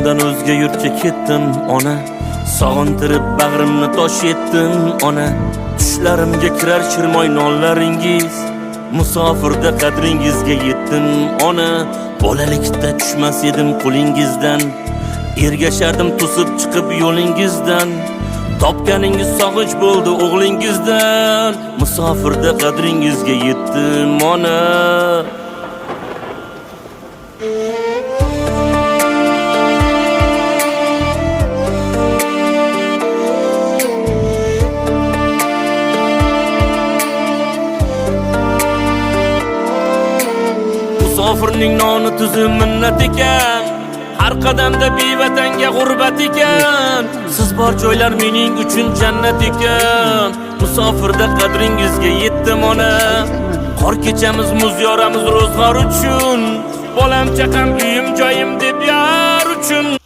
Yurtimdan o'zga yurtga ketdim ona, sog'intirib bag'rimni tosh etdim ona. Tushlarimga kirar shirmoy nonlaringiz, musofirda qadringizga yetdim ona. Bolalikda tushmas edim qo'lingizdan, ergashardim to'sib chiqib yo'lingizdan. Topganingiz sog'inch bo'ldi o'g'lingizdan, musofirda qadringizga yetdim ona. Musofirning noni tuzi minnat ekan, har qadamda bevatanga g'urbat ekan. Siz bor joylar mening uchun jannat ekan, musofirda qadringizga yetdim ona. Qor kechamiz, muz yoramiz ro'zg'or uchun, bolam chaqam uyim joyim deb yar uchun.